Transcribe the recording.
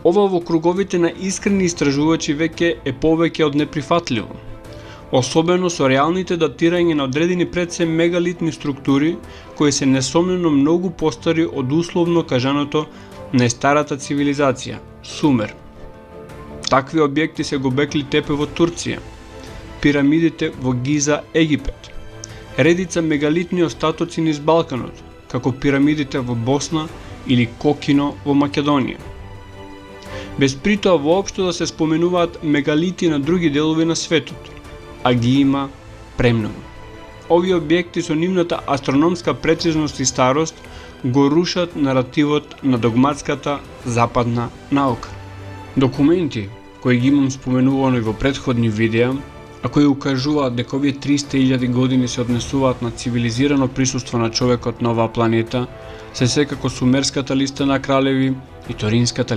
Ова во круговите на искрени истражувачи веќе е повеќе од неприфатливо, особено со реалните датирања на одредени пред се мегалитни структури кои се несомнено многу постари од условно кажаното најстарата цивилизација Сумер. Такви објекти се Гобекли Тепе во Турција, пирамидите во Гиза, Египет, редица мегалитни остатоци низ Балканот, како пирамидите во Босна или Кокино во Македонија. Без при тоа воопшто да се споменуваат мегалити на други делови на светот, а ги има премногу. Овие објекти со нивната астрономска прецизност и старост го рушат наративот на догматската западна наука. Документи кои ги имам споменувано и во претходни видеа, а кои укажуваат дека овие 300.000 години се однесуваат на цивилизирано присуство на човекот на оваа планета, се секако Сумерската листа на кралеви и Торинската